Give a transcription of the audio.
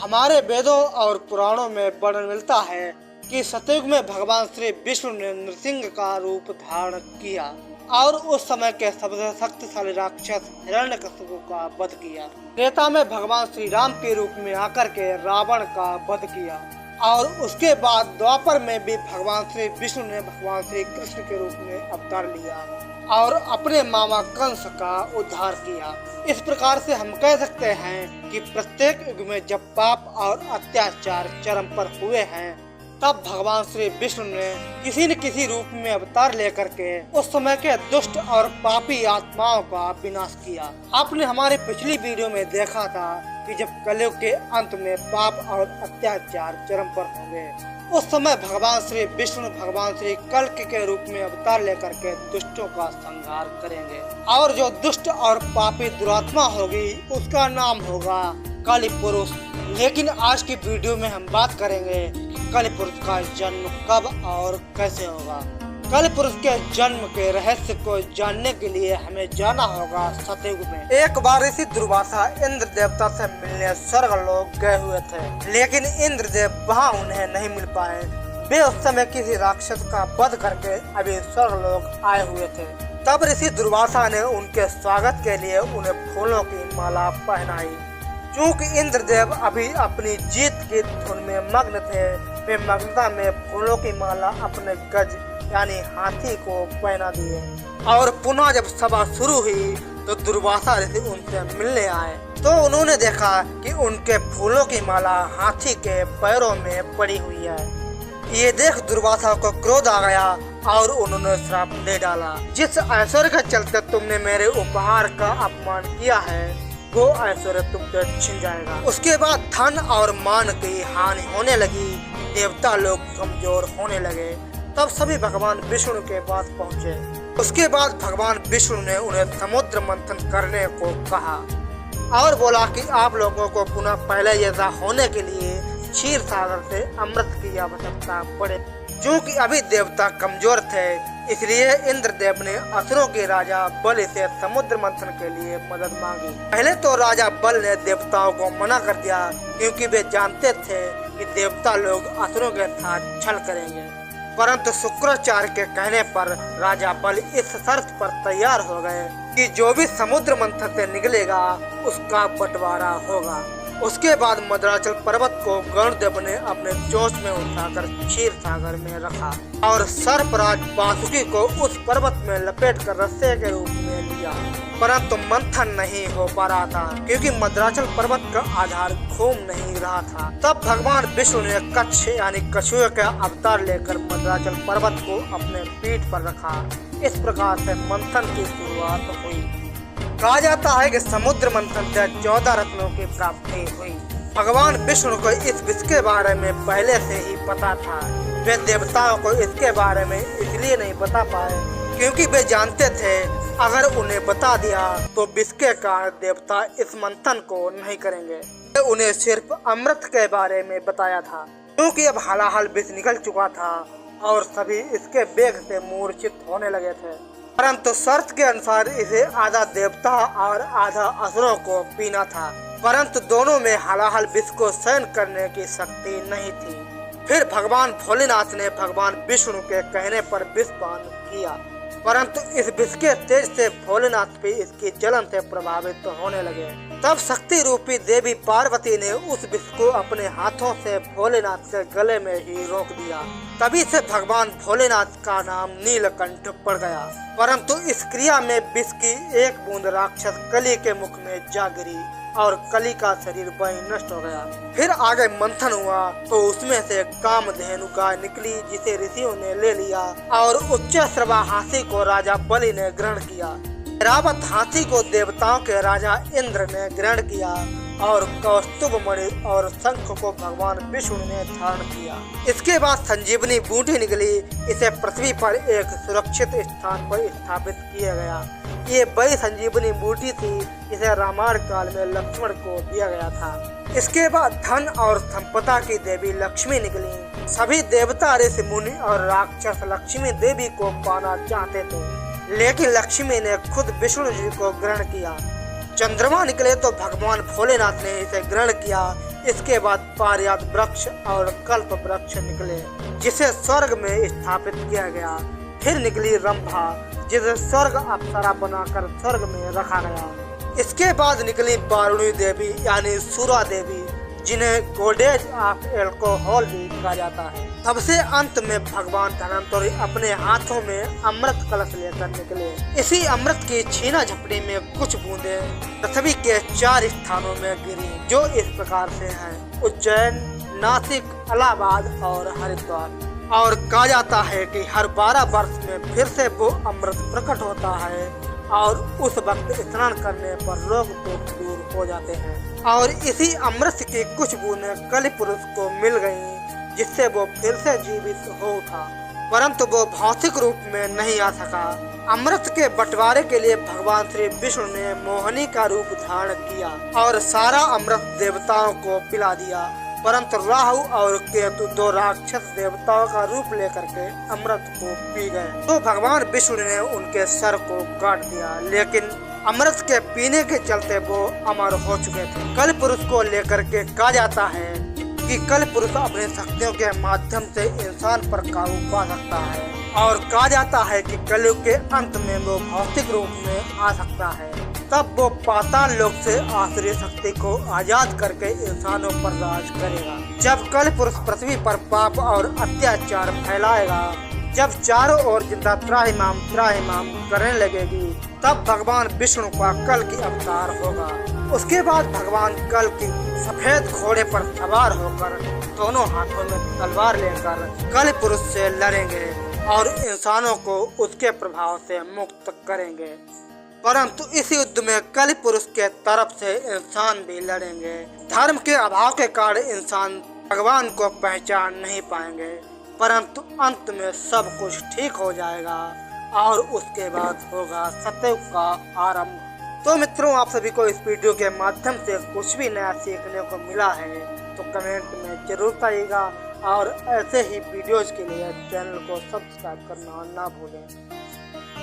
हमारे वेदों और पुराणों में वर्णन मिलता है कि सतयुग में भगवान श्री विष्णु ने नृसिंह का रूप धारण किया और उस समय के सबसे शक्तिशाली राक्षस हिरण्यकशिपु का वध किया। त्रेता में भगवान श्री राम के रूप में आकर के रावण का वध किया और उसके बाद द्वापर में भी भगवान श्री विष्णु ने भगवान श्री कृष्ण के रूप में अवतार लिया और अपने मामा कंस का उद्धार किया। इस प्रकार से हम कह सकते हैं कि प्रत्येक युग में जब पाप और अत्याचार चरम पर हुए हैं तब भगवान श्री विष्णु ने किसी न किसी रूप में अवतार लेकर के उस समय के दुष्ट और पापी आत्माओं का विनाश किया। आपने हमारे पिछली वीडियो में देखा था कि जब कलयुग के अंत में पाप और अत्याचार चरम पर होंगे उस समय भगवान श्री विष्णु भगवान श्री कल्कि के रूप में अवतार लेकर के दुष्टों का संहार करेंगे और जो दुष्ट और पापी दुरात्मा होगी उसका नाम होगा काली पुरुष। लेकिन आज की वीडियो में हम बात करेंगे कि काली पुरुष का जन्म कब और कैसे होगा। काली पुरुष के जन्म के रहस्य को जानने के लिए हमें जाना होगा सतयुग में। एक बार ऋषि दुर्वासा इंद्र देवता से मिलने स्वर्ग लोग गए हुए थे, लेकिन इंद्रदेव वहां उन्हें नहीं मिल पाए। वे उस समय किसी राक्षस का वध करके अभी स्वर्ग लोग आए हुए थे। तब ऋषि दुर्वासा ने उनके स्वागत के लिए उन्हें फूलों की माला पहनाई। चूँकि इंद्रदेव अभी अपनी जीत की धुन में मग्न थे, वे मग्नता में फूलों की माला अपने गज यानी हाथी को पहना दिए और पुनः जब सभा शुरू हुई तो दुर्वासा ऋषि उनसे मिलने आए तो उन्होंने देखा कि उनके फूलों की माला हाथी के पैरों में पड़ी हुई है। ये देख दुर्वासा को क्रोध आ गया और उन्होंने श्राप दे डाला, जिस ऐश्वर्य के चलते तुमने मेरे उपहार का अपमान किया है वो ऐश्वर्य तुमसे छिन जाएगा। उसके बाद धन और मान की हानि होने लगी, देवता लोग कमजोर होने लगे। तब सभी भगवान विष्णु के पास पहुँचे। उसके बाद भगवान विष्णु ने उन्हें समुद्र मंथन करने को कहा और बोला कि आप लोगों को पुनः पहले जैसा होने के लिए क्षीर सागर से अमृत की आवश्यकता पड़े। क्योंकि अभी देवता कमजोर थे इसलिए इंद्रदेव ने असुरों के राजा बलि से समुद्र मंथन के लिए मदद मांगी। पहले तो राजा बल ने देवताओं को मना कर दिया क्योंकि वे जानते थे कि देवता लोग असुरों के साथ छल करेंगे, परंतु शुक्राचार्य के कहने पर राजा बल इस शर्त पर तैयार हो गए कि जो भी समुद्र मंथन से निकलेगा उसका बंटवारा होगा। उसके बाद मद्राचल पर्वत को गणदेव ने अपने चोंच में उठाकर क्षीर सागर में रखा और सर्पराज वासुकी को उस पर्वत में लपेट कर रस्से के रूप में लिया, परंतु मंथन नहीं हो पा रहा था क्योंकि मद्राचल पर्वत का आधार घूम नहीं रहा था। तब भगवान विष्णु ने कच्छ यानी कछुए का अवतार लेकर मद्राचल पर्वत को अपने पीठ पर रखा। इस प्रकार से मंथन की शुरुआत हुई। कहा जाता है कि समुद्र मंथन से 14 रत्नों की प्राप्ति हुई। भगवान विष्णु को इस विष के बारे में पहले से ही पता था। वे देवताओं को इसके बारे में इसलिए नहीं बता पाए क्योंकि वे जानते थे अगर उन्हें बता दिया तो विष के कारण देवता इस मंथन को नहीं करेंगे। उन्हें सिर्फ अमृत के बारे में बताया था क्योंकि अब हालाहाल विष निकल चुका था और सभी इसके वेग से मूर्छित होने लगे थे, परंतु शर्त के अनुसार इसे आधा देवता और आधा असुरों को पीना था, परंतु दोनों में हालाहाल विष को सहन करने की शक्ति नहीं थी। फिर भगवान भोलेनाथ ने भगवान विष्णु के कहने पर विष पान किया, परंतु इस विष के तेज से भोलेनाथ भी इसकी जलन से प्रभावित होने लगे। तब शक्ति रूपी देवी पार्वती ने उस विष को अपने हाथों से भोलेनाथ के गले में ही रोक दिया। तभी से भगवान भोलेनाथ का नाम नीलकंठ पड़ गया, परंतु इस क्रिया में विष की एक बूंद राक्षस कली के मुख में जा गिरी और कली का शरीर वहीं नष्ट हो गया। फिर आगे मंथन हुआ तो उसमें से कामधेनु गाय निकली जिसे ऋषियों ने ले लिया और उच्च श्रवा हाथी को राजा बलि ने ग्रहण किया। रावत हाथी को देवताओं के राजा इंद्र ने ग्रहण किया और कौस्तुभ मणि और शंख को भगवान विष्णु ने धारण किया। इसके बाद संजीवनी बूटी निकली, इसे पृथ्वी पर एक सुरक्षित स्थान पर स्थापित किया गया। ये वही संजीवनी बूटी थी जिसे रामायण काल में लक्ष्मण को दिया गया था। इसके बाद धन और संपदा की देवी लक्ष्मी निकली। सभी देवता ऋषि मुनि और राक्षस लक्ष्मी देवी को पाना चाहते थे, लेकिन लक्ष्मी ने खुद विष्णु जी को ग्रहण किया। चंद्रमा निकले तो भगवान भोलेनाथ ने इसे ग्रहण किया, इसके बाद पारिजात वृक्ष और कल्प वृक्ष निकले, जिसे स्वर्ग में स्थापित किया गया। फिर निकली रंभा, जिसे स्वर्ग अप्सरा बनाकर स्वर्ग में रखा गया। इसके बाद निकली वारुणी देवी यानी सूरा देवी, जिन्हें गोडेज ऑफ एल्कोहल भी कहा जाता है। सबसे अंत में भगवान धन्वंतरि अपने हाथों में अमृत कलश लेकर निकले। इसी अमृत की छीना झपड़ी में कुछ बूंदें पृथ्वी के 4 स्थानों में गिरी, जो इस प्रकार से हैं: उज्जैन, नासिक, इलाहाबाद और हरिद्वार। और कहा जाता है कि हर 12 वर्ष में फिर से वो अमृत प्रकट होता है और उस वक्त स्नान करने पर रोग तो दूर हो जाते हैं। और इसी अमृत की कुछ बूंदें कलि पुरुष को मिल गईं, जिससे वो फिर से जीवित हो उठा, परंतु वो भौतिक रूप में नहीं आ सका। अमृत के बंटवारे के लिए भगवान श्री विष्णु ने मोहिनी का रूप धारण किया और सारा अमृत देवताओं को पिला दिया, परंतु राहु और केतु 2 राक्षस देवताओं का रूप लेकर के अमृत को पी गए। तो भगवान विष्णु ने उनके सर को काट दिया, लेकिन अमृत के पीने के चलते वो अमर हो चुके थे। कल पुरुष को लेकर के कहा जाता है कि कल पुरुष अपने शक्तियों के माध्यम से इंसान पर काबू पा सकता है, और कहा जाता है कि कलयुग के अंत में वो भौतिक रूप में आ सकता है। तब वो पाताल लोक से आसुरी शक्ति को आजाद करके इंसानों पर राज करेगा। जब कल पुरुष पृथ्वी पर पाप और अत्याचार फैलाएगा, जब चारों ओर जनता त्राहिमाम करने लगेगी, तब भगवान विष्णु का कल की अवतार होगा। उसके बाद भगवान कल की सफेद घोड़े पर सवार होकर दोनों हाथों में तलवार लेकर कल पुरुष से लड़ेंगे और इंसानों को उसके प्रभाव से मुक्त करेंगे। परंतु इस युद्ध में कल पुरुष के तरफ से इंसान भी लड़ेंगे। धर्म के अभाव के कारण इंसान भगवान को पहचान नहीं पाएंगे, परंतु अंत में सब कुछ ठीक हो जाएगा और उसके बाद होगा सतयुग का आरंभ। तो मित्रों, आप सभी को इस वीडियो के माध्यम से कुछ भी नया सीखने को मिला है तो कमेंट में जरूर बताइएगा, और ऐसे ही वीडियोज के लिए चैनल को सब्सक्राइब करना ना भूलें।